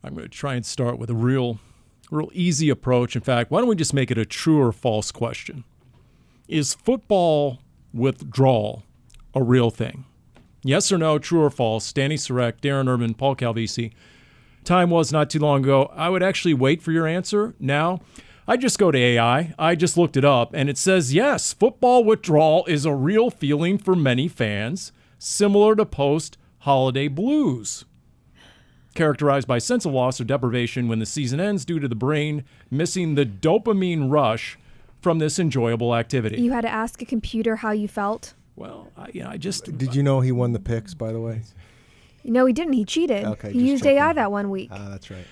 I'm going to try and start with a real easy approach. In fact, why don't we just make it a true or false question? Is football withdrawal a real thing? Yes or no, true or false? Dani, Sureck, Darren Urban, Paul Calvisi. Time was not too long ago. I would actually wait for your answer now. I just go to AI. I just looked it up, and it says, yes, football withdrawal is a real feeling for many fans, similar to post-holiday blues, characterized by sense of loss or deprivation when the season ends due to the brain missing the dopamine rush from this enjoyable activity. You had to ask a computer how you felt? Well, I just... Did you know he won the picks, by the way? No, he didn't. He cheated. Okay, he used AI that 1 week. That's right.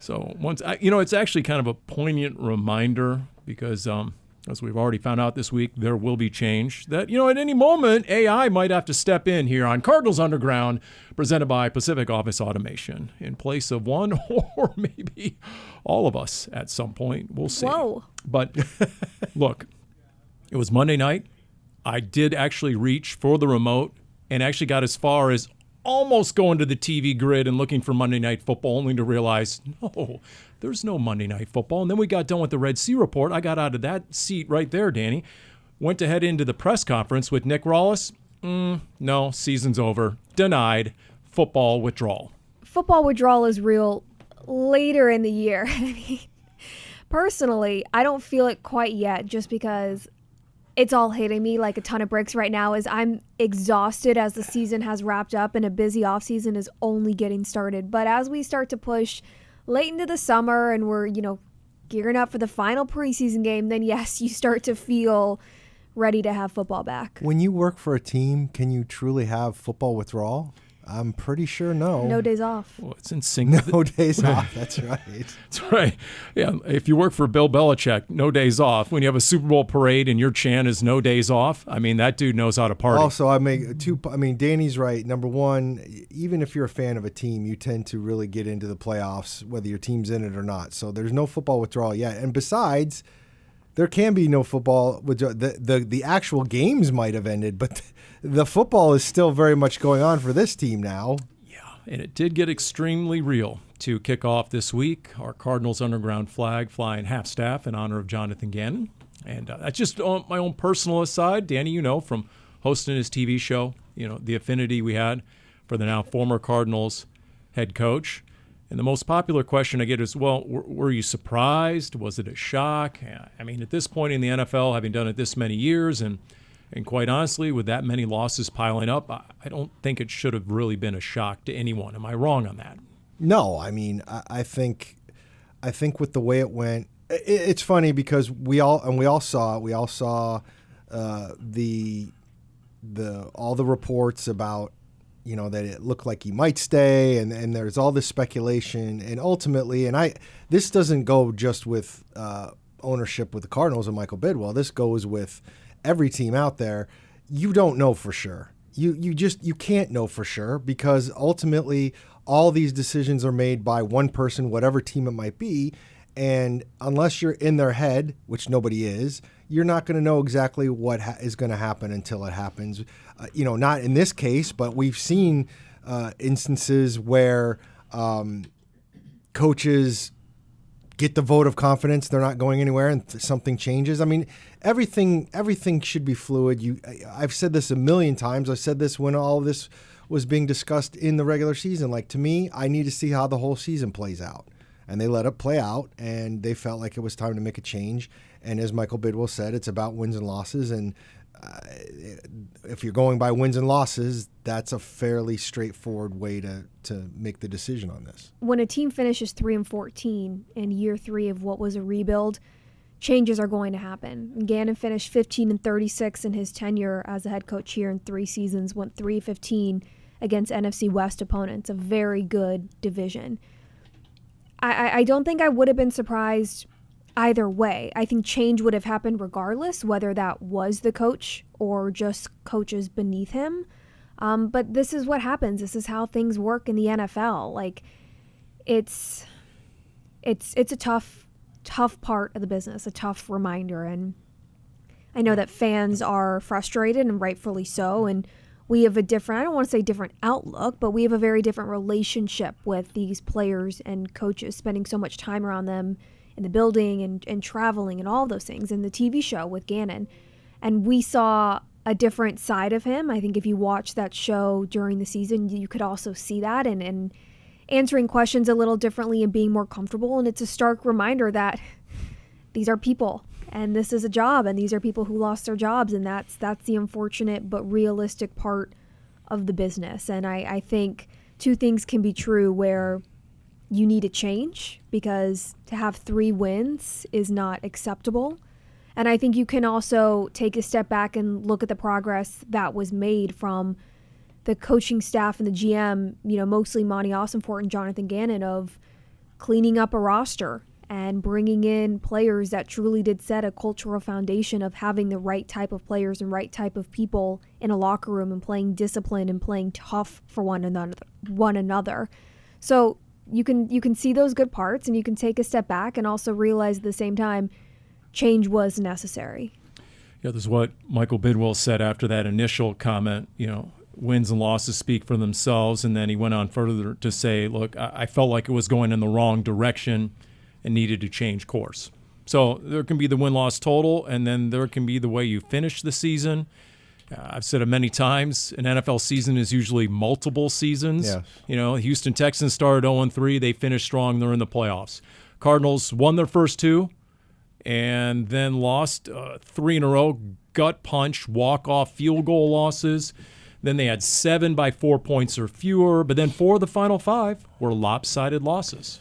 So it's actually kind of a poignant reminder because, as we've already found out this week, there will be change. That at any moment AI might have to step in here on Cardinals Underground, presented by Pacific Office Automation, in place of one or maybe all of us at some point. We'll see. Whoa! But look, it was Monday night. I did actually reach for the remote and actually got as far as almost going to the TV grid and looking for Monday Night Football, only to realize, no, there's no Monday Night Football. And then we got done with the Red Sea Report. I got out of that seat right there, Dani. Went to head into the press conference with Nick Rawlis. No, season's over. Denied. Football withdrawal. Football withdrawal is real later in the year. Personally, I don't feel it quite yet just because it's all hitting me like a ton of bricks right now as I'm exhausted as the season has wrapped up and a busy offseason is only getting started. But as we start to push late into the summer and we're, gearing up for the final preseason game, then yes, you start to feel ready to have football back. When you work for a team, can you truly have football withdrawal? I'm pretty sure no. No days off. Well, it's in sync. No days off. That's right. That's right. Yeah. If you work for Bill Belichick, no days off. When you have a Super Bowl parade and your chant is no days off, I mean, that dude knows how to party. Also, Dani's right. Number one, even if you're a fan of a team, you tend to really get into the playoffs, whether your team's in it or not. So there's no football withdrawal yet. And besides, there can be no football. The actual games might have ended, but the football is still very much going on for this team now. Yeah, and it did get extremely real to kick off this week. Our Cardinals Underground flag flying half-staff in honor of Jonathan Gannon. And that's just on my own personal aside. Dani, from hosting his TV show, the affinity we had for the now former Cardinals head coach. And the most popular question I get is, well, were you surprised? Was it a shock? I mean, at this point in the NFL, having done it this many years, and quite honestly, with that many losses piling up, I don't think it should have really been a shock to anyone. Am I wrong on that? No, I mean, I think with the way it went, it's funny because we all saw all the reports about that it looked like he might stay, and there's all this speculation, and ultimately, this doesn't go just with ownership with the Cardinals and Michael Bidwell. This goes with every team out there. You don't know for sure. You can't know for sure because ultimately all these decisions are made by one person, whatever team it might be, and unless you're in their head, which nobody is, you're not going to know exactly what is going to happen until it happens. Not in this case, but we've seen instances where coaches get the vote of confidence, they're not going anywhere, and something changes. I mean, everything should be fluid. I've said this a million times. I said this when all of this was being discussed in the regular season. Like, to me, I need to see how the whole season plays out. And they let it play out, and they felt like it was time to make a change. And as Michael Bidwell said, it's about wins and losses. And if you're going by wins and losses, that's a fairly straightforward way to make the decision on this. When a team finishes 3-14 in year 3 of what was a rebuild, changes are going to happen. Gannon finished 15-36 in his tenure as a head coach here in 3 seasons, went 3-15 against NFC West opponents, a very good division. I don't think I would have been surprised either way. I think change would have happened regardless, whether that was the coach or just coaches beneath him. But this is what happens. This is how things work in the NFL. Like, it's a tough part of the business, a tough reminder. And I know that fans are frustrated, and rightfully so. And we have a different, I don't want to say different outlook, but we have a very different relationship with these players and coaches, spending so much time around them in the building and traveling and all those things, and the TV show with Gannon. And we saw a different side of him. I think if you watch that show during the season, you could also see that and answering questions a little differently and being more comfortable. And it's a stark reminder that these are people and this is a job, and these are people who lost their jobs, and that's the unfortunate but realistic part of the business. And I think two things can be true where you need a change, because to have 3 wins is not acceptable. And I think you can also take a step back and look at the progress that was made from the coaching staff and the GM, mostly Monty Ossenfort and Jonathan Gannon, of cleaning up a roster and bringing in players that truly did set a cultural foundation of having the right type of players and right type of people in a locker room and playing discipline and playing tough for one another. So you can see those good parts, and you can take a step back and also realize at the same time change was necessary. Yeah, this is what Michael Bidwill said after that initial comment, wins and losses speak for themselves. And then he went on further to say, look, I felt like it was going in the wrong direction and needed to change course. So there can be the win-loss total, and then there can be the way you finish the season. I've said it many times, an NFL season is usually multiple seasons. Yes. Houston Texans started 0-3. They finished strong. They're in the playoffs. Cardinals won their first 2 and then lost 3 in a row, gut punch, walk-off field goal losses. Then they had 7 by 4 points or fewer, but then 4 of the final 5 were lopsided losses.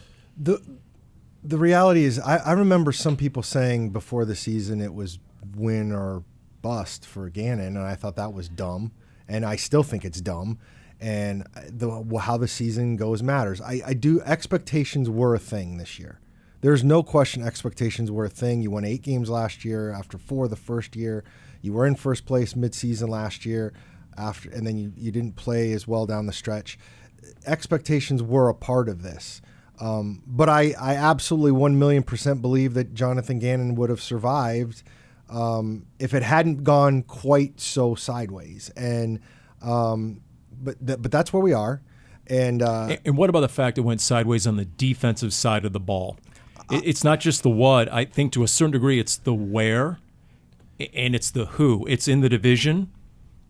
The reality is, I remember some people saying before the season it was win or bust for Gannon, and I thought that was dumb, and I still think it's dumb. And how the season goes matters. Expectations were a thing this year. There's no question expectations were a thing. You won 8 games last year after 4 the first year. You were in first place midseason last year, and then you didn't play as well down the stretch. Expectations were a part of this. But I absolutely 1,000,000% believe that Jonathan Gannon would have survived if it hadn't gone quite so sideways. And but that's where we are. And what about the fact it went sideways on the defensive side of the ball? It's not just the what. I think to a certain degree it's the where, and it's the who. It's in the division,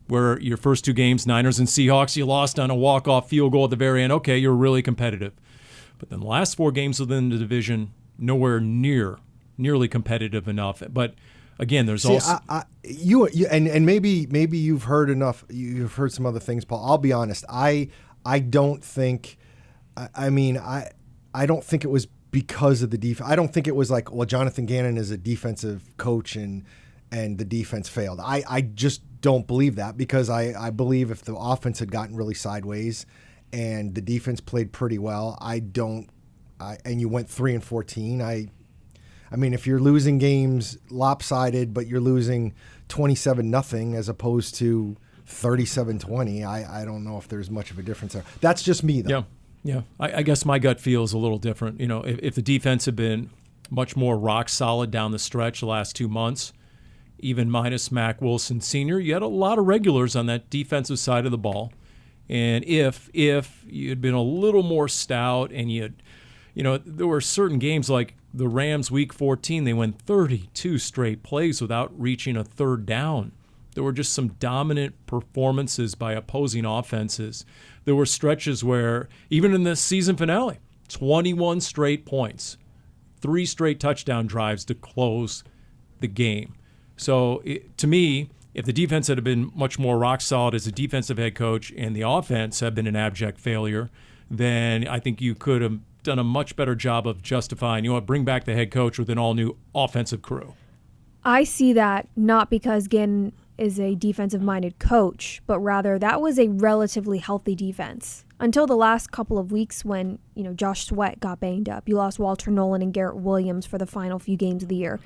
where your first 2 games, Niners and Seahawks, you lost on a walk-off field goal at the very end. Okay, you're really competitive. But then the last 4 games within the division, nowhere nearly competitive enough. But again, there's also and maybe you've heard enough. You've heard some other things, Paul. I'll be honest. I don't think. I don't think it was because of the defense. I don't think it was like, well, Jonathan Gannon is a defensive coach and the defense failed. I just don't believe that, because I believe if the offense had gotten really sideways and the defense played pretty well, and you went 3-14. If you're losing games lopsided, but you're losing 27-0 as opposed to 37-20, I don't know if there's much of a difference there. That's just me, though. Yeah. I guess my gut feels a little different. If the defense had been much more rock solid down the stretch the last 2 months, even minus Mack Wilson Sr., you had a lot of regulars on that defensive side of the ball. And if you'd been a little more stout, and there were certain games like the Rams Week 14, they went 32 straight plays without reaching a third down. There were just some dominant performances by opposing offenses. There were stretches where, even in the season finale, 21 straight points, 3 straight touchdown drives to close the game. So to me, if the defense had been much more rock solid as a defensive head coach and the offense had been an abject failure, then I think you could have done a much better job of justifying, bring back the head coach with an all-new offensive crew. I see that not because Gannon is a defensive-minded coach, but rather that was a relatively healthy defense until the last couple of weeks when, Josh Sweat got banged up. You lost Walter Nolan and Garrett Williams for the final few games of the year.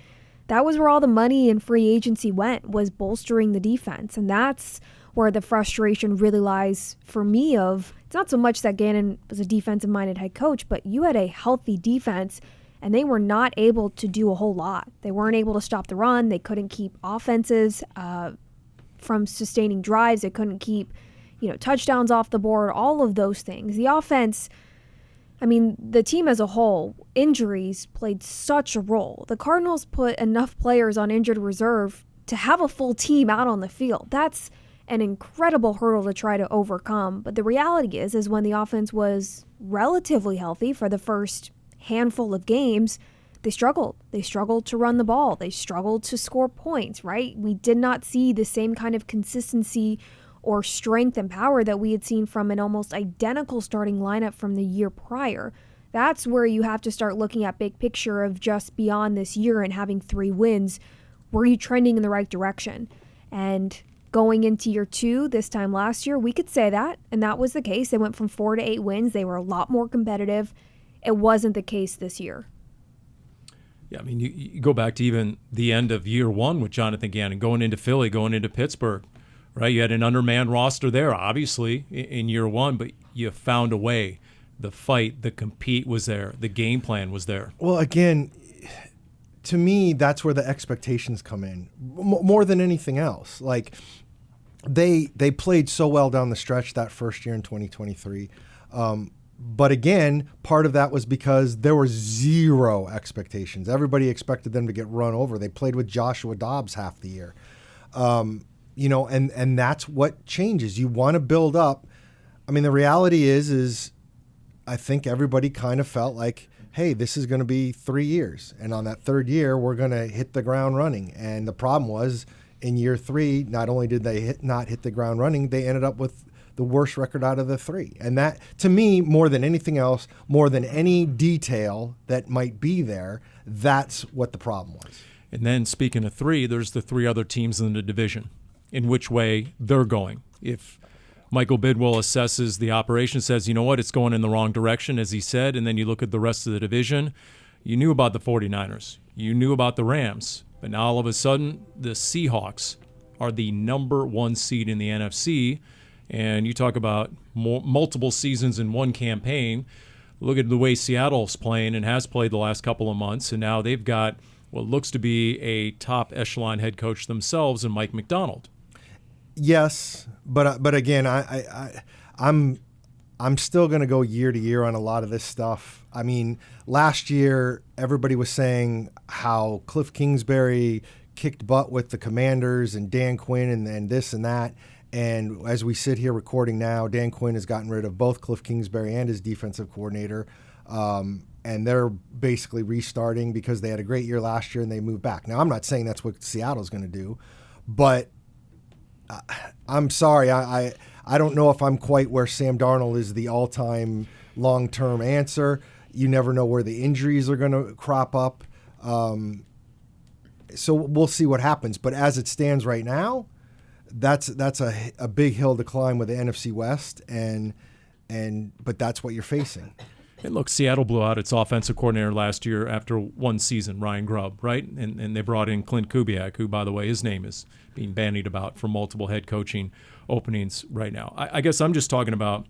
That was where all the money and free agency went, was bolstering the defense. And that's where the frustration really lies for me of, it's not so much that Gannon was a defensive-minded head coach, but you had a healthy defense, and they were not able to do a whole lot. They weren't able to stop the run. They couldn't keep offenses from sustaining drives. They couldn't keep, touchdowns off the board, all of those things. The offense, the team as a whole, injuries played such a role. The Cardinals put enough players on injured reserve to have a full team out on the field. That's an incredible hurdle to try to overcome. But the reality is when the offense was relatively healthy for the first handful of games, they struggled. They struggled to run the ball. They struggled to score points, right? We did not see the same kind of consistency or strength and power that we had seen from an almost identical starting lineup from the year prior. That's where you have to start looking at big picture of just beyond this year and having 3 wins. Were you trending in the right direction? And going into year 2 this time last year, we could say that, and that was the case. They went from 4 to 8 wins. They were a lot more competitive. It wasn't the case this year. Yeah, you go back to even the end of year 1 with Jonathan Gannon, going into Philly, going into Pittsburgh, right? You had an undermanned roster there, obviously, in year 1, but you found a way. The fight, the compete was there. The game plan was there. Well, again, to me, that's where the expectations come in more than anything else. Like they played so well down the stretch that first year in 2023. But again, part of that was because there were 0 expectations. Everybody expected them to get run over. They played with Joshua Dobbs half the year. And that's what changes. You want to build up. The reality is I think everybody kind of felt like, hey, this is going to be 3 years. And on that 3rd year, we're going to hit the ground running. And the problem was in year 3, not only did they not hit the ground running, they ended up with the worst record out of the 3. And that, to me, more than anything else, more than any detail that might be there, that's what the problem was. And then speaking of 3, there's the 3 other teams in the division, in which way they're going. If Michael Bidwell assesses the operation, says, you know what, it's going in the wrong direction, as he said, and then you look at the rest of the division, you knew about the 49ers. You knew about the Rams. But now all of a sudden, the Seahawks are the number 1 seed in the NFC. And you talk about multiple seasons in one campaign. Look at the way Seattle's playing and has played the last couple of months. And now they've got what looks to be a top echelon head coach themselves in Mike Macdonald. Yes, but again, I'm still going to go year to year on a lot of this stuff. Last year, everybody was saying how Cliff Kingsbury kicked butt with the Commanders and Dan Quinn and this and that. And as we sit here recording now, Dan Quinn has gotten rid of both Cliff Kingsbury and his defensive coordinator. And they're basically restarting because they had a great year last year and they moved back. Now, I'm not saying that's what Seattle's going to do, but I'm sorry. I don't know if I'm quite where Sam Darnold is the all-time long-term answer. You never know where the injuries are going to crop up. So we'll see what happens. But as it stands right now, that's a big hill to climb with the NFC West, but that's what you're facing. And look, Seattle blew out its offensive coordinator last year after 1 season, Ryan Grubb, right? And they brought in Clint Kubiak, who, by the way, his name is being bandied about for multiple head coaching openings right now. I guess I'm just talking about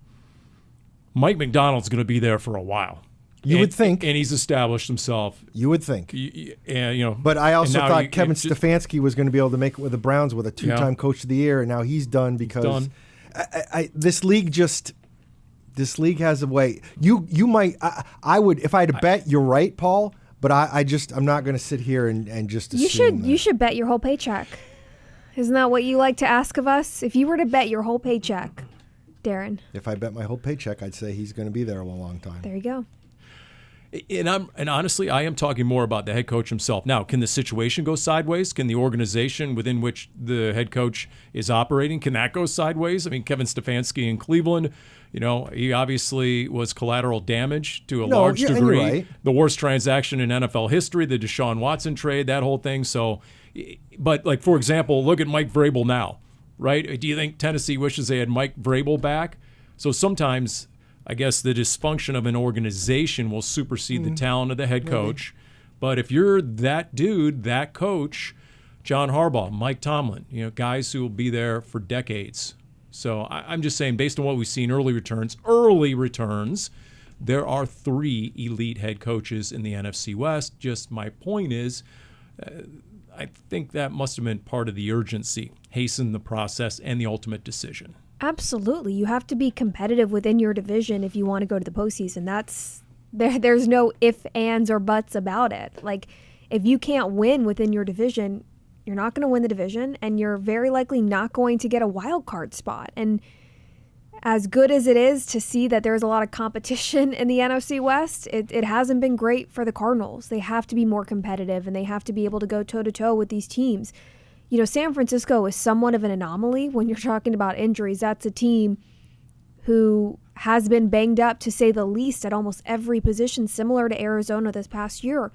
Mike Macdonald's going to be there for a while. You would think. And he's established himself. You would think. But I also thought Kevin Stefanski was going to be able to make it with the Browns with a 2-time Coach of the Year, and now he's done because this league has a way. You might. I would, if I had to bet. You're right, Paul. But I'm not going to sit here and just assume. You should bet your whole paycheck. Isn't that what you like to ask of us? If you were to bet your whole paycheck, Darren. If I bet my whole paycheck, I'd say he's going to be there a long time. There you go. And honestly, I am talking more about the head coach himself. Now, can the situation go sideways? Can the organization within which the head coach is operating, can that go sideways? Kevin Stefanski in Cleveland, he obviously was collateral damage to a large degree. Right. The worst transaction in NFL history, the Deshaun Watson trade, that whole thing. So, but for example, look at Mike Vrabel now, right? Do you think Tennessee wishes they had Mike Vrabel back? So sometimes I guess the dysfunction of an organization will supersede the talent of the head coach. But if you're that dude, that coach, John Harbaugh, Mike Tomlin, guys who will be there for decades. So I'm just saying, based on what we've seen, early returns, there are 3 elite head coaches in the NFC West. Just my point is, I think that must have been part of the urgency, hasten the process and the ultimate decision. Absolutely. You have to be competitive within your division if you want to go to the postseason. There's no ifs, ands, or buts about it. Like, if you can't win within your division, you're not going to win the division, and you're very likely not going to get a wild card spot. And as good as it is to see that there's a lot of competition in the NFC West, it hasn't been great for the Cardinals. They have to be more competitive, and they have to be able to go toe-to-toe with these teams. You know, San Francisco is somewhat of an anomaly when you're talking about injuries. That's a team who has been banged up, to say the least, at almost every position, similar to Arizona this past year.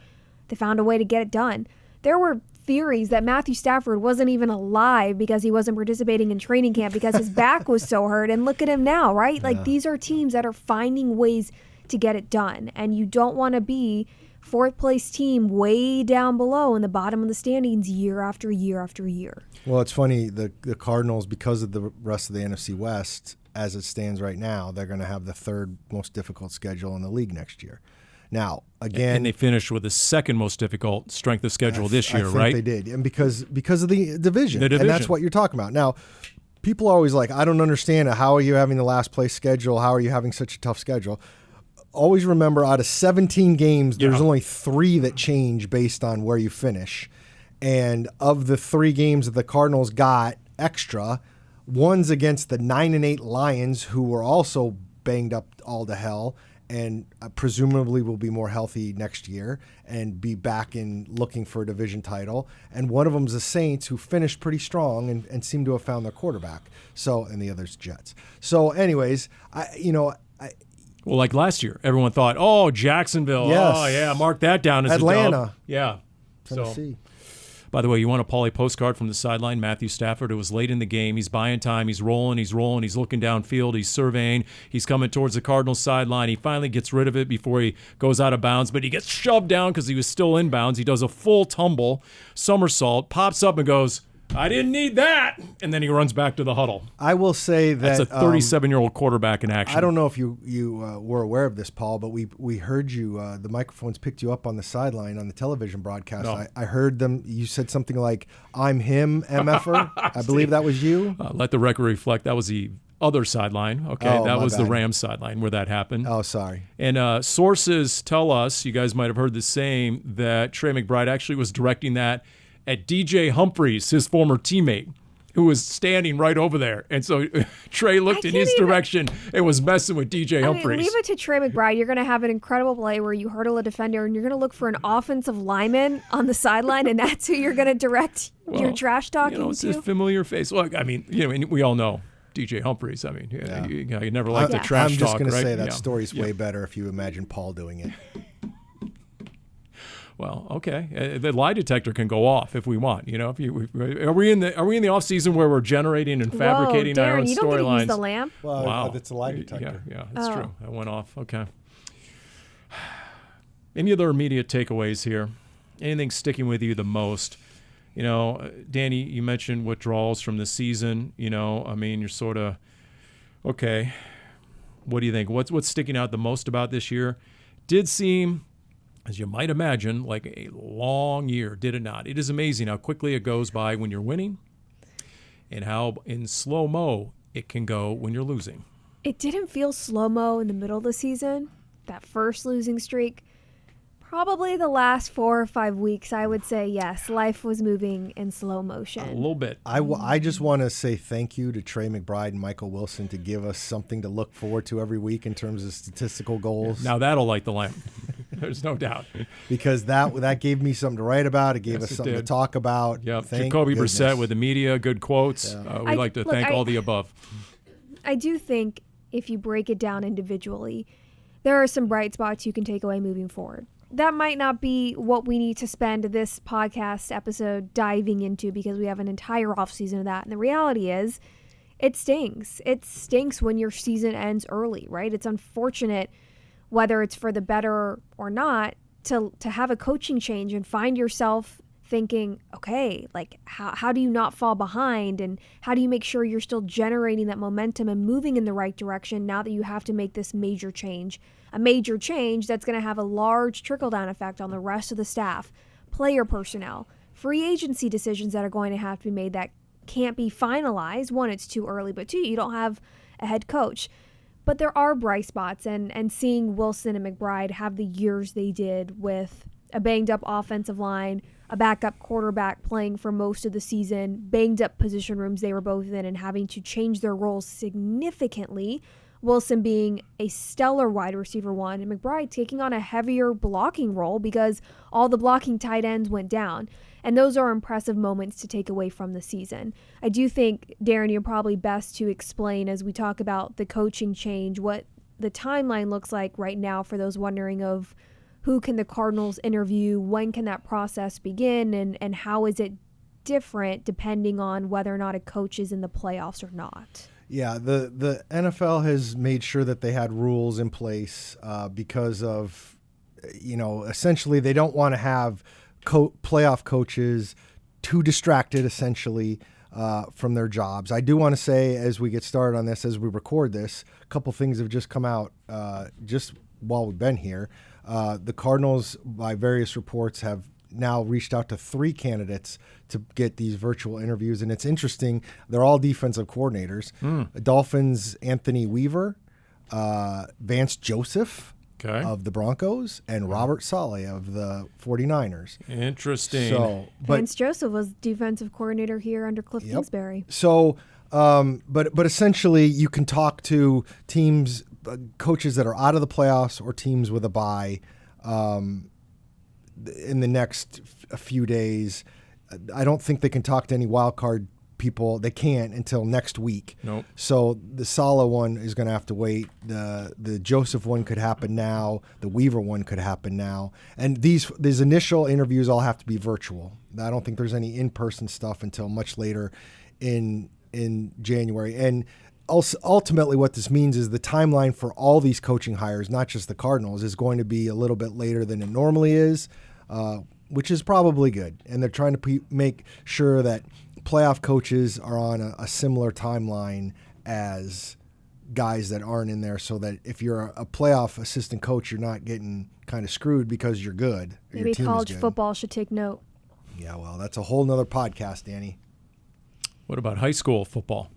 They found a way to get it done. There were theories that Matthew Stafford wasn't even alive because he wasn't participating in training camp because his back was so hurt. And look at him now, right? Yeah. Like, these are teams that are finding ways to get it done. And you don't want to be fourth place team way down below in the bottom of the standings year after year after year. Well, it's funny, the Cardinals, because of the rest of the NFC West, as it stands right now, they're going to have the third most difficult schedule in the league next year. Now, again, and they finished with the second most difficult strength of schedule this year, I think right? They did, and because of the division, and that's what you're talking about. Now, people are always like, I don't understand it. How are you having the last place schedule? How are you having such a tough schedule? Always remember, out of 17 games, there's only 3 that change based on where you finish. And of the 3 games that the Cardinals got extra, one's against the 9-8 Lions, who were also banged up all to hell, and presumably will be more healthy next year and be back in looking for a division title. And one of them's the Saints, who finished pretty strong and seem to have found their quarterback. So, and the other's Jets. So, anyways, well, like last year, everyone thought, oh, Jacksonville. Yes. Oh, yeah, mark that down as Atlanta. a dub. Yeah. Tennessee. By the way, you want a Pauly postcard from the sideline? Matthew Stafford. It was late in the game. He's buying time. He's rolling. He's looking downfield. He's surveying. He's coming towards the Cardinals sideline. He finally gets rid of it before he goes out of bounds, but he gets shoved down because he was still in bounds. He does a full tumble, somersault, pops up and goes, I didn't need that. And then he runs back to the huddle. I will say that that's a 37-year-old quarterback in action. I don't know if you were aware of this, Paul, but we heard you. The microphones picked you up on the sideline on the television broadcast. No. I heard them. You said something like, I'm him, MFer. I believe that was you. Let the record reflect. That was the other sideline. Okay, that was the Rams sideline where that happened. Oh, sorry. And sources tell us, you guys might have heard the same, that Trey McBride actually was directing that at DJ Humphries, his former teammate, who was standing right over there. And so Trey looked in his direction and was messing with DJ Humphries. Leave it to Trey McBride. You're going to have an incredible play where you hurdle a defender and you're going to look for an offensive lineman on the sideline, and that's who you're going to direct your trash talking to. It's a familiar face. Look, I mean, and we all know DJ Humphries. I mean, you never liked the trash talk, right? I'm just going to say that story's way better if you imagine Paul doing it. Well, okay. The lie detector can go off if we want. Are we in the off season where we're generating and fabricating Darren, our own storylines? You don't get to use the lamp. Well, wow, it's a lie detector. Yeah, that's true. That went off. Okay. Any other immediate takeaways here? Anything sticking with you the most? Dani, you mentioned withdrawals from the season. I mean, you're sort of okay. What do you think? What's sticking out the most about this year? Did seem, as you might imagine, like a long year, did it not? It is amazing how quickly it goes by when you're winning and how in slow-mo it can go when you're losing. It didn't feel slow-mo in the middle of the season, that first losing streak. Probably the last 4 or 5 weeks, I would say, yes, life was moving in slow motion. A little bit. I just want to say thank you to Trey McBride and Michael Wilson to give us something to look forward to every week in terms of statistical goals. Now that'll light the lamp. There's no doubt. Because that gave me something to write about. It gave us something to talk about. Yep. Jacoby Brissett with the media, good quotes. Yeah. We'd like to thank all the above. I do think if you break it down individually, there are some bright spots you can take away moving forward. That might not be what we need to spend this podcast episode diving into because we have an entire offseason of that. And the reality is, it stings. It stinks when your season ends early, right? It's unfortunate, whether it's for the better or not, to have a coaching change and find yourself thinking, okay, like how do you not fall behind, and how do you make sure you're still generating that momentum and moving in the right direction now that you have to make this major change, a major change that's going to have a large trickle-down effect on the rest of the staff, player personnel, free agency decisions that are going to have to be made that can't be finalized. One, it's too early, but two, you don't have a head coach. But there are bright spots, and seeing Wilson and McBride have the years they did with a banged-up offensive line, a backup quarterback playing for most of the season, banged-up position rooms they were both in, and having to change their roles significantly, Wilson being a stellar wide receiver one, and McBride taking on a heavier blocking role because all the blocking tight ends went down. And those are impressive moments to take away from the season. I do think, Darren, you're probably best to explain as we talk about the coaching change, what the timeline looks like right now for those wondering of who can the Cardinals interview, when can that process begin, and how is it different depending on whether or not a coach is in the playoffs or not. Yeah, the NFL has made sure that they had rules in place because of, essentially they don't want to have playoff coaches too distracted, essentially, from their jobs. I do want to say, as we get started on this, as we record this, a couple things have just come out just while we've been here. The Cardinals, by various reports, have now reached out to 3 candidates to get these virtual interviews. And it's interesting. They're all defensive coordinators. Dolphins, Anthony Weaver, Vance Joseph of the Broncos, and Robert Saleh of the 49ers. Interesting. Vance Joseph was defensive coordinator here under Cliff Kingsbury. So, but essentially you can talk to teams, coaches that are out of the playoffs or teams with a bye in the next few days. I don't think they can talk to any wild card people. They can't until next week. Nope. So the Saleh one is going to have to wait. The Joseph one could happen now. The Weaver one could happen now. And these initial interviews all have to be virtual. I don't think there's any in-person stuff until much later in January. And ultimately what this means is the timeline for all these coaching hires, not just the Cardinals, is going to be a little bit later than it normally is, which is probably good. And they're trying to make sure that playoff coaches are on a similar timeline as guys that aren't in there, so that if you're a playoff assistant coach, you're not getting kind of screwed because you're good. Maybe your team college is good. football should take note. Yeah, well, that's a whole nother podcast, Dani. What about high school football?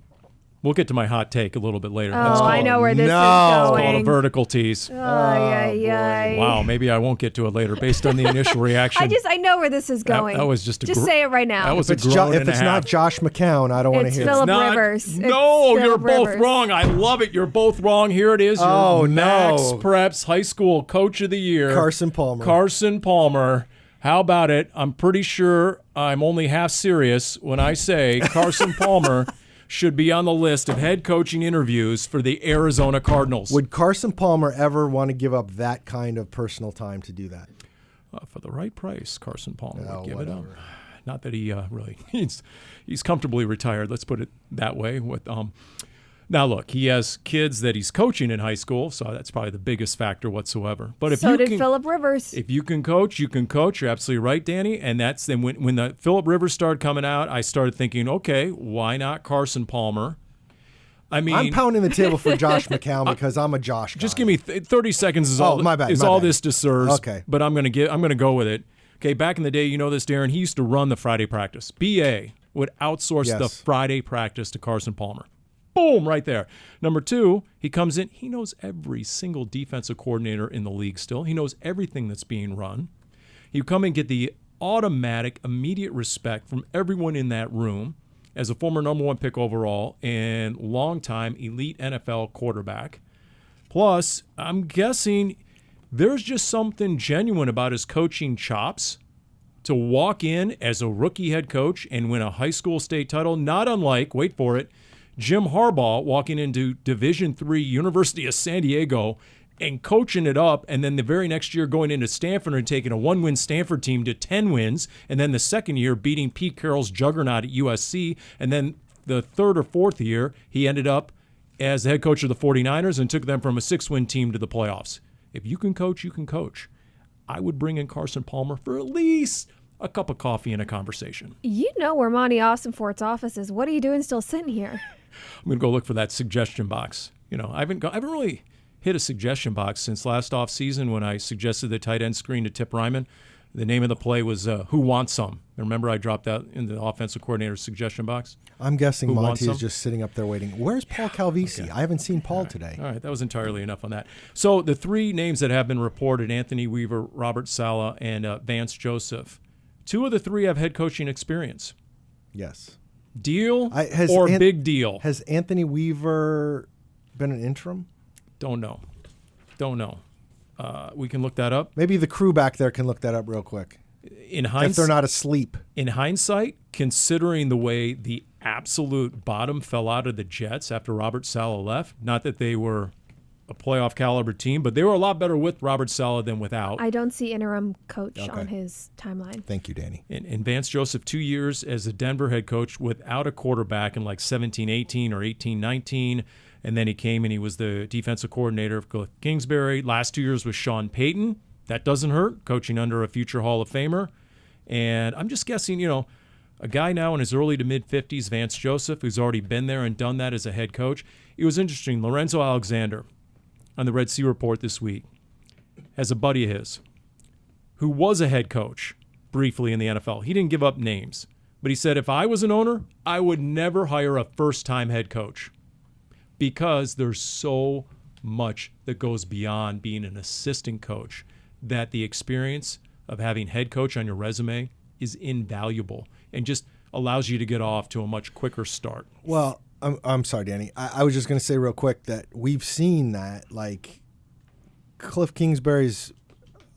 We'll get to my hot take a little bit later. I know where this is It's going. called a vertical tease. Wow, maybe I won't get to it later based on the initial reaction. I know where this is going. That was just say it right now. That was If it's not Josh McCown, I don't want to hear Phillip it. Rivers. No, you're Phillip both Rivers. wrong. I love it. You're both wrong. Here it is. Your Max Preps High School Coach of the Year. Carson Palmer. Carson Palmer. How about it? I'm pretty sure I'm only half serious when I say Carson Palmer should be on the list of head coaching interviews for the Arizona Cardinals. Would Carson Palmer ever want to give up that kind of personal time to do that? For the right price, Carson Palmer would give whatever. it up. Not that he really he's comfortably retired. Let's put it that way. Now look, he has kids that he's coaching in high school, so that's probably the biggest factor whatsoever. But if So did Phillip Rivers. If you can coach, you can coach. You're absolutely right, Dani. And that's then when the Phillip Rivers started coming out, I started thinking, okay, why not Carson Palmer? I mean, I'm pounding the table for Josh McCown because I'm a Josh guy. Just give me 30 seconds is all my bad. this deserves. Okay. But I'm going to go with it. Okay, back in the day, you know this, Darren, he used to run the Friday practice. BA would outsource the Friday practice to Carson Palmer. Boom, right there. Number 2, he comes in. He knows every single defensive coordinator in the league still. He knows everything that's being run. He come and get the automatic, immediate respect from everyone in that room as a former number 1 pick overall and longtime elite NFL quarterback. Plus, I'm guessing there's just something genuine about his coaching chops to walk in as a rookie head coach and win a high school state title, not unlike, wait for it, Jim Harbaugh walking into Division III University of San Diego and coaching it up, and then the very next year going into Stanford and taking a 1-win Stanford team to 10 wins, and then the second year beating Pete Carroll's juggernaut at USC, and then the third or fourth year he ended up as the head coach of the 49ers and took them from a 6-win team to the playoffs. If you can coach, you can coach. I would bring in Carson Palmer for at least a cup of coffee and a conversation. You know where Monty Austinfort's office is. What are you doing still sitting here? I'm going to go look for that suggestion box. I haven't really hit a suggestion box since last offseason when I suggested the tight end screen to Tip Ryman. The name of the play was Who Wants Some? Remember I dropped that in the offensive coordinator's suggestion box? I'm guessing Who wants Monty is some? just sitting up there waiting. Where's Paul Calvisi? Okay. I haven't seen Paul today. All right, that was entirely enough on that. So the three names that have been reported, Anthony Weaver, Robert Saleh, and Vance Joseph, two of the three have head coaching experience. Yes. Deal or big deal? Has Anthony Weaver been an interim? Don't know. We can look that up. Maybe the crew back there can look that up real quick. In If they're hindsight, not asleep. in hindsight, considering the way the absolute bottom fell out of the Jets after Robert Saleh left, not that they were a playoff caliber team, but they were a lot better with Robert Saleh than without. I don't see interim coach Okay. on his timeline. Thank you, Dani. And Vance Joseph, 2 years as a Denver head coach without a quarterback in like 17-18 or 18-19. And then he came and he was the defensive coordinator of Cliff Kingsbury. Last 2 years with Sean Payton. That doesn't hurt, coaching under a future Hall of Famer. And I'm just guessing, a guy now in his early to mid-50s, Vance Joseph, who's already been there and done that as a head coach. It was interesting. Lorenzo Alexander on the Red Sea Report this week has a buddy of his who was a head coach briefly in the NFL. He didn't give up names, but he said, if I was an owner, I would never hire a first-time head coach because there's so much that goes beyond being an assistant coach that the experience of having head coach on your resume is invaluable and just allows you to get off to a much quicker start. Well, I'm sorry, Dani. I was just going to say real quick that we've seen that, like, Cliff Kingsbury's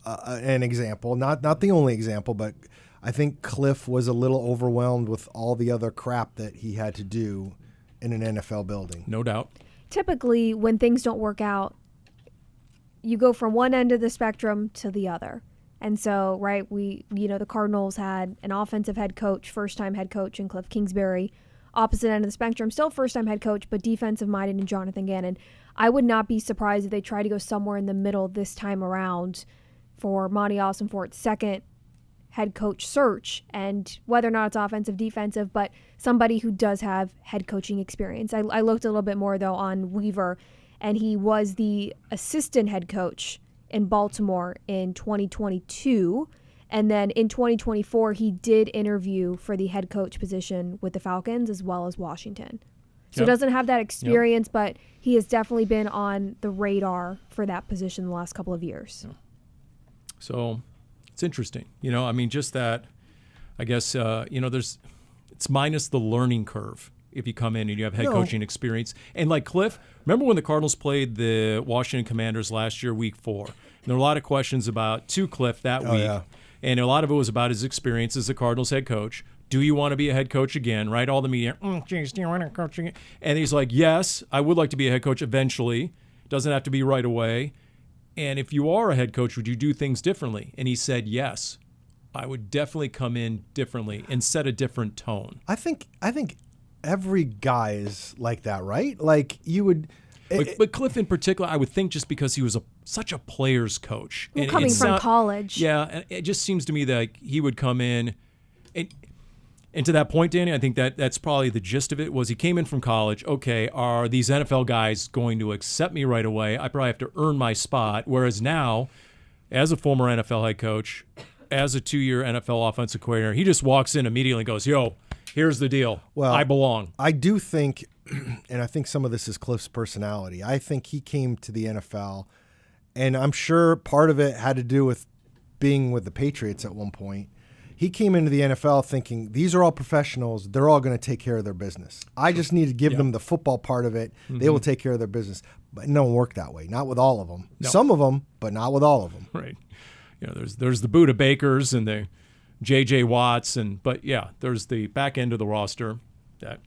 an example, not the only example, but I think Cliff was a little overwhelmed with all the other crap that he had to do in an NFL building. No doubt. Typically, when things don't work out, you go from one end of the spectrum to the other. And so, right, the Cardinals had an offensive head coach, first-time head coach in Cliff Kingsbury. Opposite end of the spectrum, still first-time head coach, but defensive-minded in Jonathan Gannon. I would not be surprised if they try to go somewhere in the middle this time around for Monty Ossenfort's second head coach search, and whether or not it's offensive, defensive, but somebody who does have head coaching experience. I looked a little bit more, though, on Weaver, and he was the assistant head coach in Baltimore in 2022. And then in 2024, he did interview for the head coach position with the Falcons as well as Washington. So Yep. doesn't have that experience, but he has definitely been on the radar for that position the last couple of years. So it's interesting. Just that, I guess, it's minus the learning curve if you come in and you have head coaching experience. And like Cliff, remember when the Cardinals played the Washington Commanders last year, week 4? And there were a lot of questions to Cliff that week. Yeah. And a lot of it was about his experience as the Cardinals head coach. Do you want to be a head coach again, right? All the media, geez, do you want to coach again? And he's like, yes, I would like to be a head coach eventually. Doesn't have to be right away. And if you are a head coach, would you do things differently? And he said, yes, I would definitely come in differently and set a different tone. I think every guy is like that, right? Like you would. But Cliff in particular, I would think just because he was such a player's coach. Well, And coming it's from not- college. Yeah, and it just seems to me that he would come in. And to that point, Dani, I think that's probably the gist of it, was he came in from college. Okay, are these NFL guys going to accept me right away? I probably have to earn my spot. Whereas now, as a former NFL head coach, as a 2-year NFL offensive coordinator, he just walks in immediately and goes, yo, here's the deal. Well, I belong. I do think, and I think some of this is Cliff's personality. I think he came to the NFL, and I'm sure part of it had to do with being with the Patriots at one point. He came into the NFL thinking, these are all professionals. They're all going to take care of their business. I just need to give them the football part of it. Mm-hmm. They will take care of their business. But it don't work that way. Not with all of them. No. Some of them, but not with all of them. Right. There's the Buda Bakers and the J.J. Watts, but there's the back end of the roster that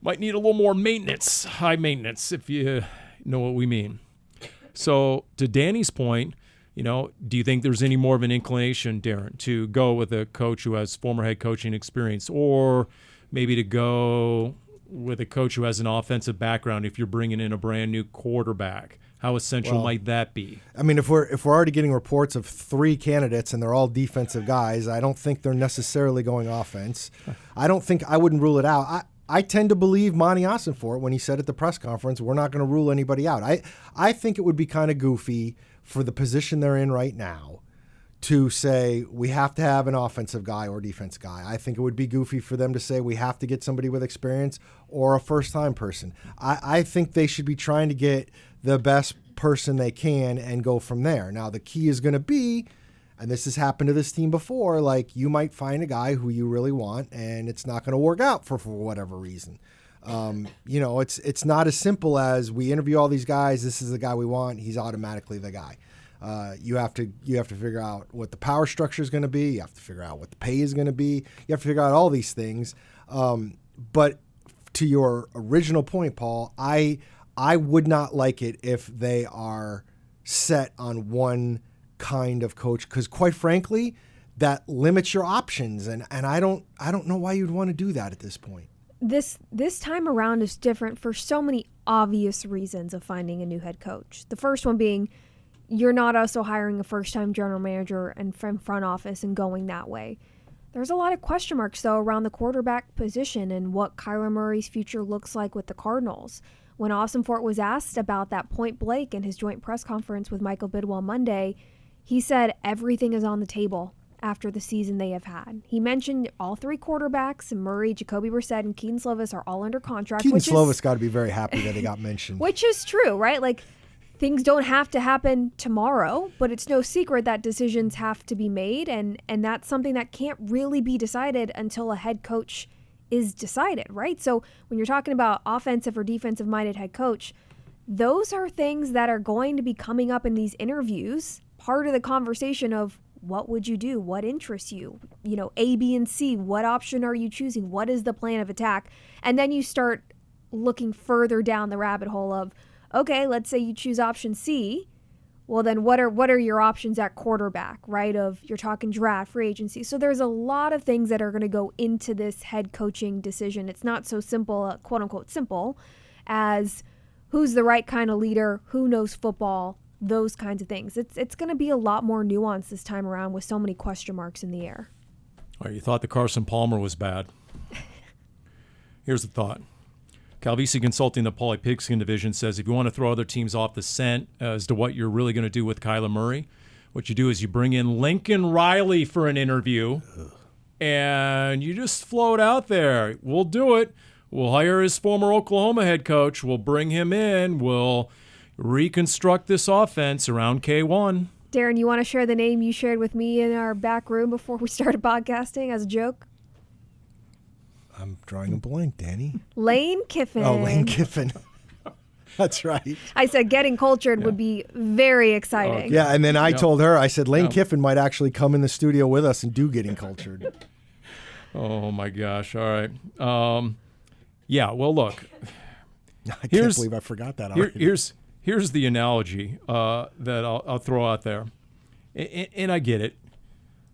might need a little more maintenance, high maintenance, if you know what we mean. So to Dani's point, do you think there's any more of an inclination, Darren, to go with a coach who has former head coaching experience, or maybe to go with a coach who has an offensive background if you're bringing in a brand new quarterback? How essential might that be? I mean, if we're already getting reports of 3 candidates and they're all defensive guys, I don't think they're necessarily going offense. I wouldn't rule it out. I tend to believe Monty Ossenfort when he said at the press conference, we're not going to rule anybody out. I think it would be kind of goofy for the position they're in right now to say we have to have an offensive guy or defense guy. I think it would be goofy for them to say we have to get somebody with experience or a first-time person. I think they should be trying to get the best person they can and go from there. Now, the key is going to be, and this has happened to this team before, like you might find a guy who you really want and it's not going to work out for whatever reason. It's not as simple as we interview all these guys. This is the guy we want. He's automatically the guy. You have to figure out what the power structure is going to be. You have to figure out what the pay is going to be. You have to figure out all these things. But to your original point, Paul, I would not like it if they are set on one kind of coach, because quite frankly, that limits your options. And I don't know why you'd want to do that at this point. This time around is different for so many obvious reasons of finding a new head coach. The first one being, you're not also hiring a first-time general manager and from front office and going that way. There's a lot of question marks, though, around the quarterback position and what Kyler Murray's future looks like with the Cardinals. When Austin Fort was asked about that point blank in his joint press conference with Michael Bidwell Monday, he said everything is on the table after the season they have had. He mentioned all three quarterbacks, and Murray, Jacoby Brissett, and Keaton Slovis are all under contract. Keaton Slovis got to be very happy that he got mentioned. Which is true, right? Like, things don't have to happen tomorrow, but it's no secret that decisions have to be made, and that's something that can't really be decided until a head coach is decided, right? So when you're talking about offensive or defensive-minded head coach, those are things that are going to be coming up in these interviews, part of the conversation of what would you do? What interests you? A, B, and C, what option are you choosing? What is the plan of attack? And then you start looking further down the rabbit hole of, okay, let's say you choose option C. Well, then what are your options at quarterback, right? You're talking draft, free agency. So there's a lot of things that are going to go into this head coaching decision. It's not so simple, quote unquote simple, as who's the right kind of leader, who knows football, those kinds of things. It's going to be a lot more nuanced this time around with so many question marks in the air. All right, you thought the Carson Palmer was bad. Here's the thought. Calvisi Consulting, the Paulie Pigskin division, says if you want to throw other teams off the scent as to what you're really going to do with Kyler Murray, what you do is you bring in Lincoln Riley for an interview, and you just float out there. We'll do it. We'll hire his former Oklahoma head coach. We'll bring him in. We'll reconstruct this offense around K1. Darren, you want to share the name you shared with me in our back room before we started podcasting as a joke? I'm drawing a blank, Dani. Lane Kiffin. Oh, Lane Kiffin. That's right. I said getting cultured would be very exciting. Yeah, and then I told her, I said, Lane Kiffin might actually come in the studio with us and do Getting Cultured. Oh, my gosh. All right. Well, look. I can't believe I forgot that already. Here's the analogy that I'll throw out there. And I get it.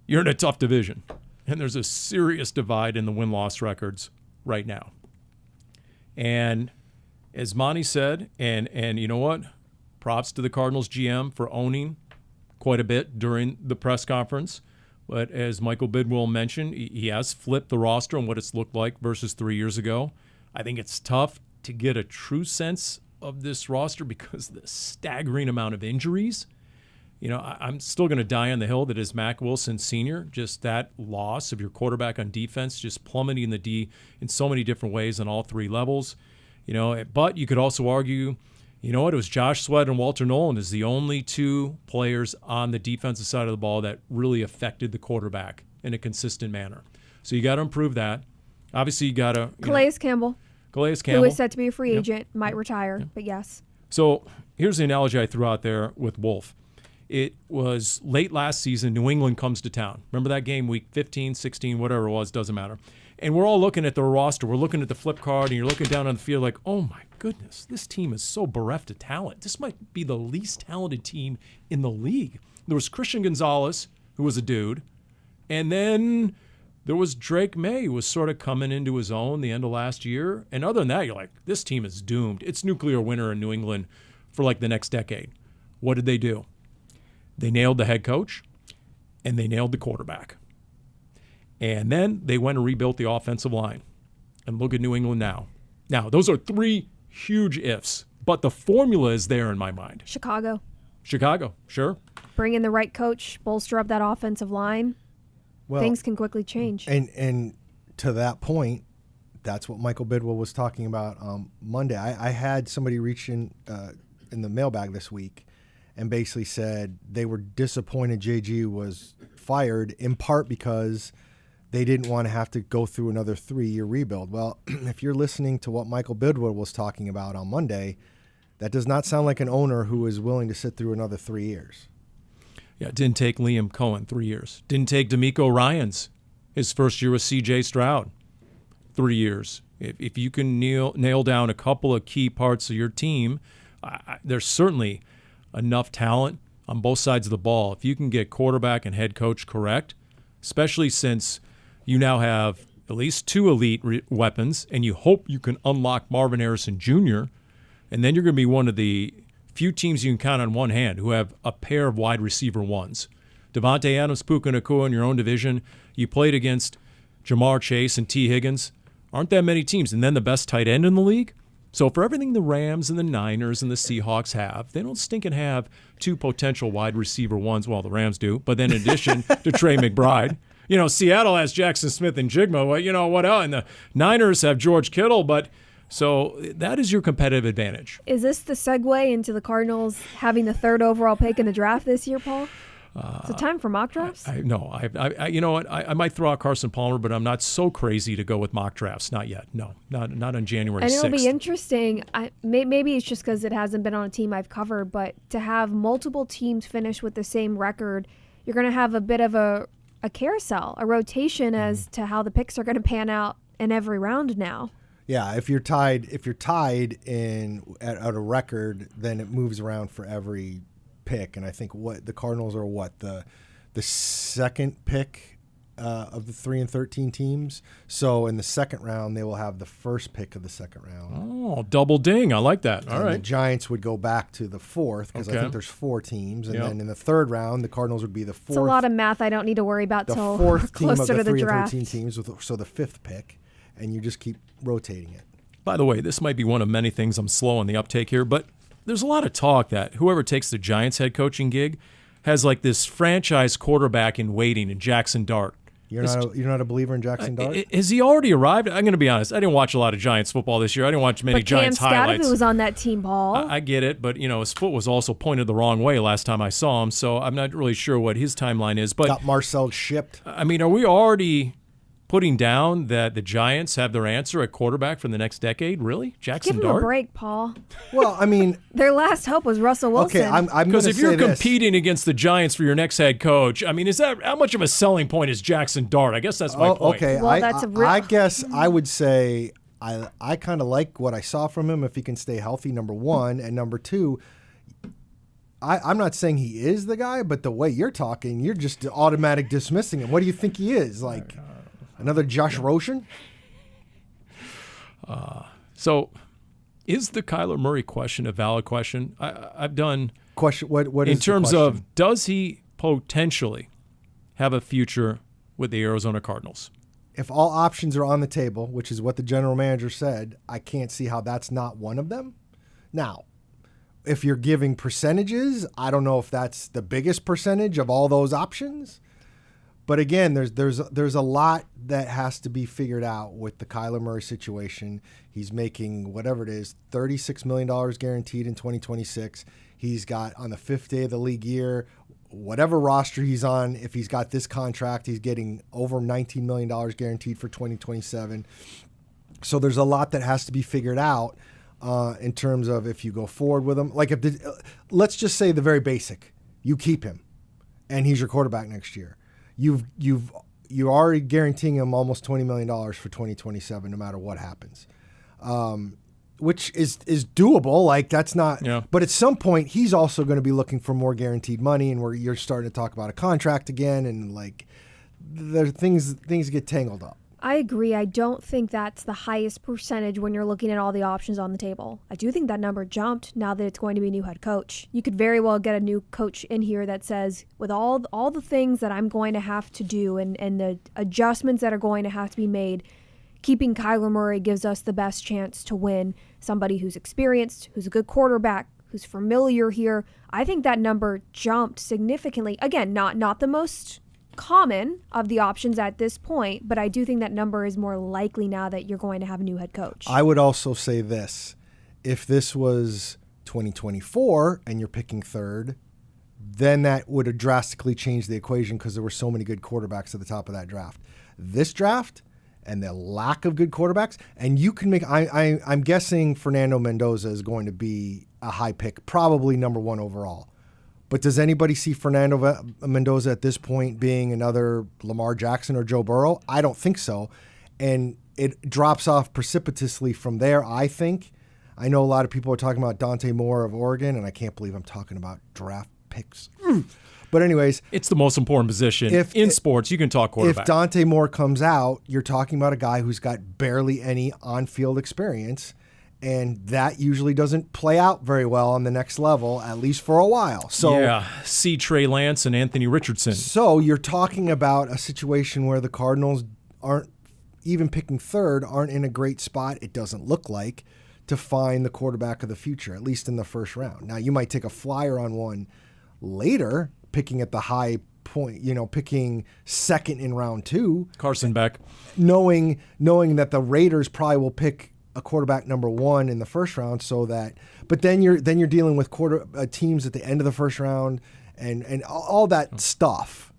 You're in a tough division. And there's a serious divide in the win-loss records right now. And as Monty said, and you know what? Props to the Cardinals GM for owning quite a bit during the press conference. But as Michael Bidwell mentioned, he has flipped the roster and what it's looked like versus 3 years ago. I think it's tough to get a true sense of this roster because of the staggering amount of injuries. I'm still going to die on the hill that is Mack Wilson Sr., just that loss of your quarterback on defense, just plummeting the D in so many different ways on all three levels. But you could also argue, it was Josh Sweat and Walter Nolan as the only two players on the defensive side of the ball that really affected the quarterback in a consistent manner. So you got to improve that. Obviously, you got to... Calais Campbell. Who is set to be a free agent, might retire, but yes. So here's the analogy I threw out there with Wolf. It was late last season. New England comes to town. Remember that game, week 15, 16, whatever it was, doesn't matter. And we're all looking at the roster. We're looking at the flip card, and you're looking down on the field like, oh, my goodness, this team is so bereft of talent. This might be the least talented team in the league. There was Christian Gonzalez, who was a dude, and then there was Drake May, who was sort of coming into his own the end of last year. And other than that, you're like, this team is doomed. It's nuclear winter in New England for like the next decade. What did they do? They nailed the head coach, and they nailed the quarterback. And then they went and rebuilt the offensive line. And look at New England now. Now, those are three huge ifs, but the formula is there in my mind. Chicago, sure. bring in the right coach, bolster up that offensive line, things can quickly change. And to that point, that's what Michael Bidwell was talking about Monday. I had somebody reach in the mailbag this week and basically said they were disappointed JG was fired in part because they didn't want to have to go through another 3-year rebuild. Well, if you're listening to what Michael Bidwell was talking about on Monday, that does not sound like an owner who is willing to sit through another 3 years. Yeah, it didn't take Liam Cohen 3 years. Didn't take DeMeco Ryans his first year with C.J. Stroud 3 years. If you can nail down a couple of key parts of your team, there's certainly enough talent on both sides of the ball. If you can get quarterback and head coach correct, especially since you now have at least 2 elite weapons, and you hope you can unlock Marvin Harrison Jr., and then you're going to be one of the few teams you can count on one hand who have a pair of wide receiver ones. Devontae Adams, Puka Nacua in your own division. You played against Jamar Chase and T. Higgins. Aren't that many teams. And then the best tight end in the league. So for everything the Rams and the Niners and the Seahawks have, they don't stink and have 2 potential wide receiver ones. Well, the Rams do. But then in addition to Trey McBride. You know, Seattle has Jackson Smith and Jigma. Well, you know, what else? And the Niners have George Kittle. But so that is your competitive advantage. Is this the segue into the Cardinals having the 3rd overall pick in the draft this year, Paul? Is it time for mock drafts? No, you know what? I might throw out Carson Palmer, but I'm not so crazy to go with mock drafts. Not yet. No, not on January 6th. And it'll be interesting. Maybe it's just because it hasn't been on a team I've covered, but to have multiple teams finish with the same record, you're going to have a bit of a carousel, a rotation as to how the picks are going to pan out in every round now. Yeah, if you're tied in at a record, then it moves around for every pick. And I think the Cardinals are the second pick of the 3 and 13 teams. So in the second round, they will have the first pick of the second round. Oh, double ding! I like that. All right. The Giants would go back to the 4th because I think there's 4 teams, and then in the third round, the Cardinals would be the 4th. It's a lot of math I don't need to worry about till 4th team of closer the to the 3 draft. and 13 teams, so the 5th pick, and you just keep rotating it. By the way, this might be one of many things I'm slow on the uptake here, but there's a lot of talk that whoever takes the Giants head coaching gig has like this franchise quarterback in waiting in Jackson Dart. You're not a believer in Jackson Dart? Has he already arrived? I'm going to be honest. I didn't watch a lot of Giants football this year. I didn't watch many Giants highlights. But Cam was on that team, Paul. I get it, but you know his foot was also pointed the wrong way last time I saw him, so I'm not really sure what his timeline is. But got Marcel shipped. I mean, are we already putting down that the Giants have their answer at quarterback for the next decade? Really? Jackson Give Dart? them a break, Paul. Well, I mean... Their last hope was Russell Wilson. Okay, I'm because if you're this. competing against the Giants for your next head coach, I mean, is that how much of a selling point is Jackson Dart? I guess that's my point. Okay, well, I guess I would say I kind of like what I saw from him if he can stay healthy, number one. And number two, I'm not saying he is the guy, but the way you're talking, you're just automatic dismissing him. What do you think he is? Like... Another Josh Roshan? So, is the Kyler Murray question a valid question? I've done question. What is in terms the of does he potentially have a future with the Arizona Cardinals? If all options are on the table, which is what the general manager said, I can't see how that's not one of them. Now, if you're giving percentages, I don't know if that's the biggest percentage of all those options. But again, there's a lot that has to be figured out with the Kyler Murray situation. He's making whatever it is, $36 million guaranteed in 2026. He's got on the 5th day of the league year, whatever roster he's on, if he's got this contract, he's getting over $19 million guaranteed for 2027. So there's a lot that has to be figured out in terms of if you go forward with him. Like let's just say the very basic, you keep him, and he's your quarterback next year. You're already guaranteeing him almost $20 million for 2027, no matter what happens, which is doable. Like that's not. Yeah. But at some point, he's also going to be looking for more guaranteed money, and where you're starting to talk about a contract again, and like there things get tangled up. I agree. I don't think that's the highest percentage when you're looking at all the options on the table. I do think that number jumped now that it's going to be a new head coach. You could very well get a new coach in here that says, with all the things that I'm going to have to do and the adjustments that are going to have to be made, keeping Kyler Murray gives us the best chance to win. Somebody who's experienced, who's a good quarterback, who's familiar here. I think that number jumped significantly. Again, not the most common of the options at this point, but I do think that number is more likely now that you're going to have a new head coach. I would also say this. If this was 2024 and you're picking third, then that would have drastically changed the equation because there were so many good quarterbacks at the top of that draft. This draft and the lack of good quarterbacks, and you can make, I'm guessing Fernando Mendoza is going to be a high pick, probably number 1 overall. But does anybody see Fernando Mendoza at this point being another Lamar Jackson or Joe Burrow? I don't think so. And it drops off precipitously from there, I think. I know a lot of people are talking about Dante Moore of Oregon, and I can't believe I'm talking about draft picks. But anyways. It's the most important position. In sports, you can talk quarterback. If Dante Moore comes out, you're talking about a guy who's got barely any on-field experience. And that usually doesn't play out very well on the next level, at least for a while. So yeah, see Trey Lance and Anthony Richardson. So you're talking about a situation where the Cardinals aren't even picking third, aren't in a great spot, it doesn't look like, to find the quarterback of the future, at least in the first round. Now, you might take a flyer on one later, picking at the high point, picking second in round 2. Carson Beck. Knowing that the Raiders probably will pick a quarterback number 1 in the first round, but then you're dealing with teams at the end of the first round and all that stuff.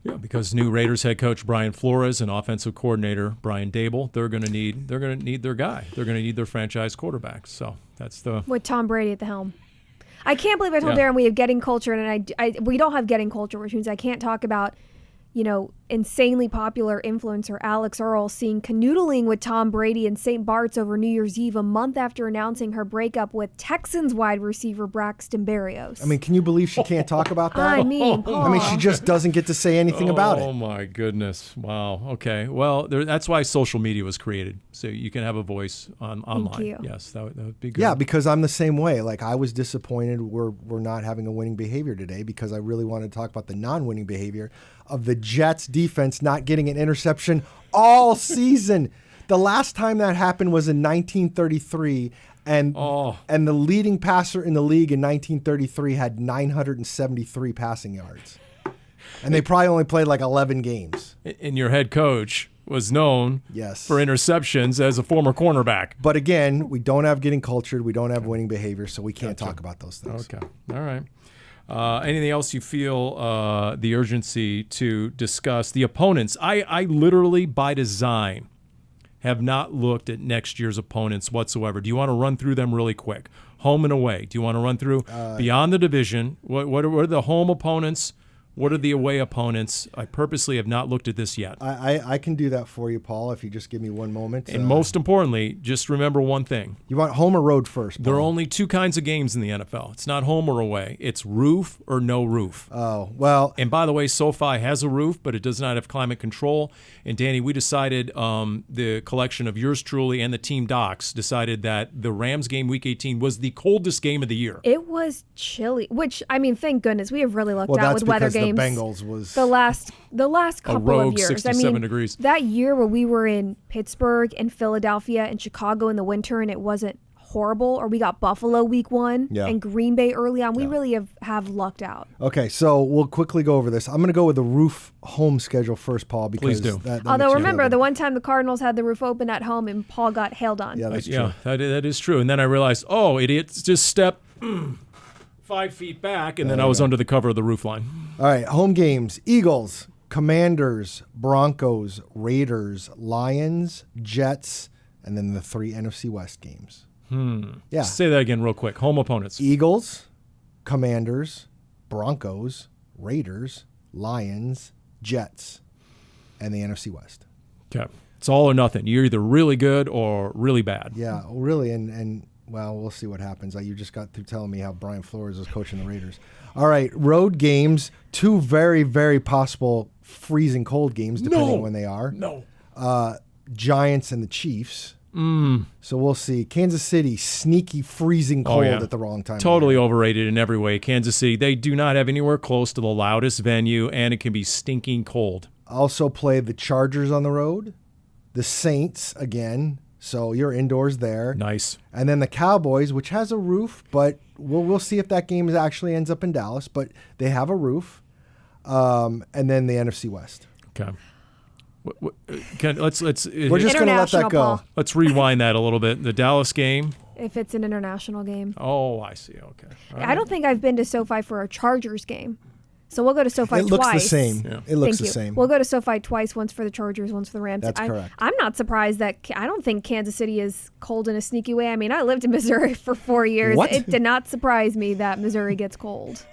Yeah, because new Raiders head coach Brian Flores and offensive coordinator Brian Dable, they're going to need their guy. They're going to need their franchise quarterback. So that's with Tom Brady at the helm. I can't believe I told Darren we have getting culture, and we don't have getting culture, which means I can't talk about insanely popular influencer Alex Earl seen canoodling with Tom Brady in St. Bart's over New Year's Eve a month after announcing her breakup with Texans wide receiver Braxton Berrios. I mean, can you believe she can't talk about that? I mean, she just doesn't get to say anything about it. Oh, my goodness. Wow. Okay. Well, that's why social media was created, so you can have a voice online. Thank you. Yes, that would be good. Yeah, because I'm the same way. Like, I was disappointed we're not having a winning behavior today because I really wanted to talk about the non-winning behavior of the Jets defense not getting an interception all season. The last time that happened was in 1933, and the leading passer in the league in 1933 had 973 passing yards. And they probably only played like 11 games. And your head coach was known for interceptions as a former cornerback. But again, we don't have getting cultured. We don't have winning behavior, so we can't talk about those things. Okay. All right. Anything else you feel the urgency to discuss? The opponents. I literally, by design, have not looked at next year's opponents whatsoever. Do you want to run through them really quick? Home and away. Do you want to run through beyond the division? What are the home opponents? What are the away opponents? I purposely have not looked at this yet. I can do that for you, Paul, if you just give me one moment. And most importantly, just remember one thing. You want home or road first, Paul? There are only 2 kinds of games in the NFL. It's not home or away. It's roof or no roof. Oh, well. And by the way, SoFi has a roof, but it does not have climate control. And Dani, we decided, the collection of yours truly and the team docs decided that the Rams game week 18 was the coldest game of the year. It was chilly, which, I mean, thank goodness. We have really lucked out with weather games. The Bengals was the last couple of years. 67 degrees. That year where we were in Pittsburgh and Philadelphia and Chicago in the winter and it wasn't horrible, or we got Buffalo week 1 and Green Bay early on. We really have lucked out. Okay, so we'll quickly go over this. I'm going to go with the roof home schedule first, Paul, because please do. Although remember, the one time the Cardinals had the roof open at home and Paul got hailed on. Yeah, that's true. Yeah, that is true. And then I realized, idiots, just step 5 feet back, and then I was under the cover of the roof line. All right, home games. Eagles, Commanders, Broncos, Raiders, Lions, Jets, and then the 3 NFC West games. Yeah. Say that again real quick. Home opponents. Eagles, Commanders, Broncos, Raiders, Lions, Jets, and the NFC West. Okay. It's all or nothing. You're either really good or really bad. Yeah, really, and well, we'll see what happens. You just got through telling me how Brian Flores is coaching the Raiders. All right, road games, 2 very, very possible freezing cold games, depending on when they are. Giants and the Chiefs. So we'll see. Kansas City, sneaky freezing cold at the wrong time. Totally overrated in every way. Kansas City, they do not have anywhere close to the loudest venue, and it can be stinking cold. Also play the Chargers on the road, the Saints again. So you're indoors there. Nice. And then the Cowboys, which has a roof, but we'll see if that game actually ends up in Dallas. But they have a roof, and then the NFC West. Okay. Let's We're just going to let that go. Paul. Let's rewind that a little bit. The Dallas game. If it's an international game. Oh, I see. Okay. All right. I don't think I've been to SoFi for a Chargers game. So we'll go to SoFi twice. It looks the same. Yeah. It looks Thank the you. same. We'll go to SoFi twice, once for the Chargers, once for the Rams. That's correct. I'm not surprised that I don't think Kansas City is cold in a sneaky way. I mean, I lived in Missouri for 4 years. What? It did not surprise me that Missouri gets cold.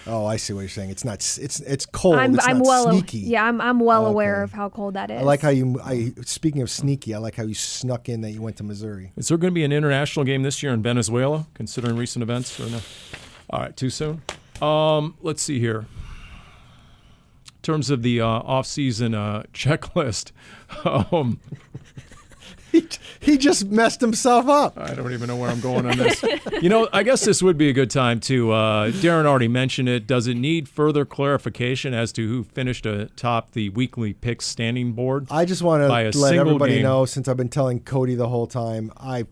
Oh, I see what you're saying. It's not. It's cold. I'm not well sneaky. I'm well aware Okay. of how cold that is. I like how you. Speaking of sneaky, I like how you snuck in that you went to Missouri. Is there going to be an international game this year in Venezuela, considering recent events? Or no? All right, too soon. Let's see here. In terms of the off-season checklist, He just messed himself up. I don't even know where I'm going on this. I guess this would be a good time to. Darren already mentioned it. Does it need further clarification as to who finished atop the weekly picks standing board? I just want By a to let single everybody game. know, since I've been telling Cody the whole time, I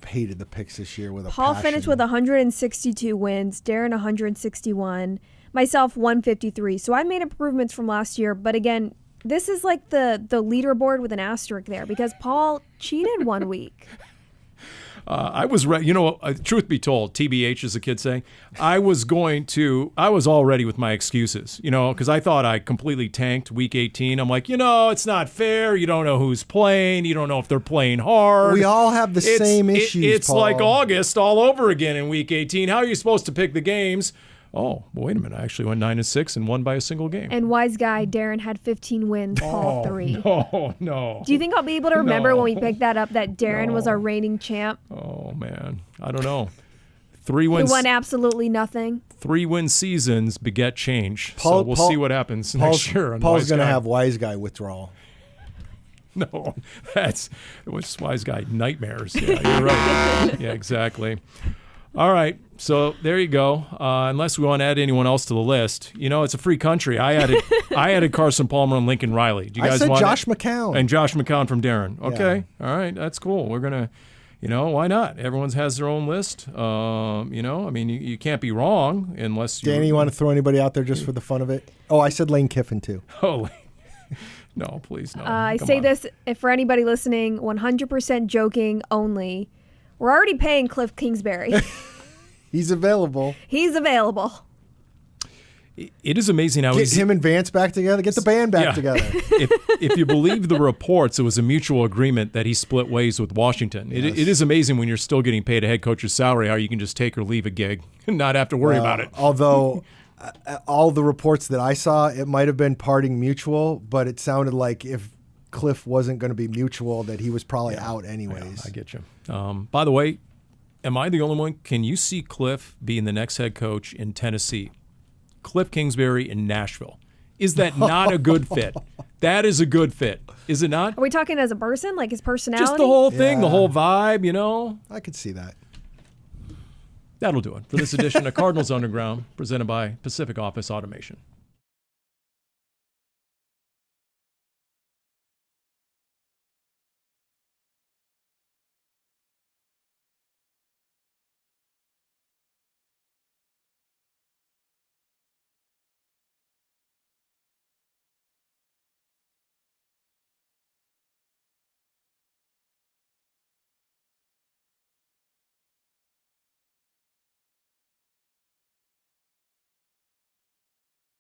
hated the picks this year with a Paul passion. finished with 162 wins, Darren 161, myself 153. So I made improvements from last year, but again, this is like the leaderboard with an asterisk there because Paul cheated 1 week. I was ready. Truth be told, TBH, as the kids say, I was all ready with my excuses, because I thought I completely tanked week 18. I'm like, it's not fair. You don't know who's playing. You don't know if they're playing hard. We all have the same issues, It's Paul. like August all over again in week 18. How are you supposed to pick the games? Oh, well, wait a minute. I actually went 9-6 and won by a single game. And wise guy, Darren had 15 wins, Paul 3. Oh, no. Do you think I'll be able to remember No. when we picked that up that Darren was our reigning champ? Oh, man. I don't know. 3 Who wins. won absolutely nothing? 3-win seasons beget change. So Paul- we'll Paul- see what happens next year. on Paul's Wise going to Guy. have wise guy withdrawal. No, that's wise guy nightmares. Yeah, you're right. Yeah, exactly. All right, so there you go. Unless we want to add anyone else to the list, it's a free country. I added Carson Palmer and Lincoln Riley. Do you I guys said want Josh McCown. and Josh McCown from Darren? Okay, all right, that's cool. We're gonna, why not? Everyone has their own list. I mean, you can't be wrong unless you. Danny, you want to throw anybody out there just for the fun of it? Oh, I said Lane Kiffin too. Oh, no, please no. I Come say on. this if for anybody listening, 100% joking only. We're already paying Cliff Kingsbury. He's available. He's available. It is amazing how Get him and Vance back together. Get the band back Yeah. together. if you believe the reports, it was a mutual agreement that he split ways with Washington. It is amazing when you're still getting paid a head coach's salary how you can just take or leave a gig and not have to worry about it. Although all the reports that I saw, it might have been parting mutual, but it sounded like if Cliff wasn't going to be mutual, that he was probably out anyways. I get you. By the way, am I the only one? Can you see Cliff being the next head coach in Tennessee? Cliff Kingsbury in Nashville. Is that not a good fit? That is a good fit. Is it not? Are we talking as a person, like his personality? Just the whole thing, the Yeah. whole vibe, I could see that. That'll do it for this edition of Cardinals Underground, presented by Pacific Office Automation.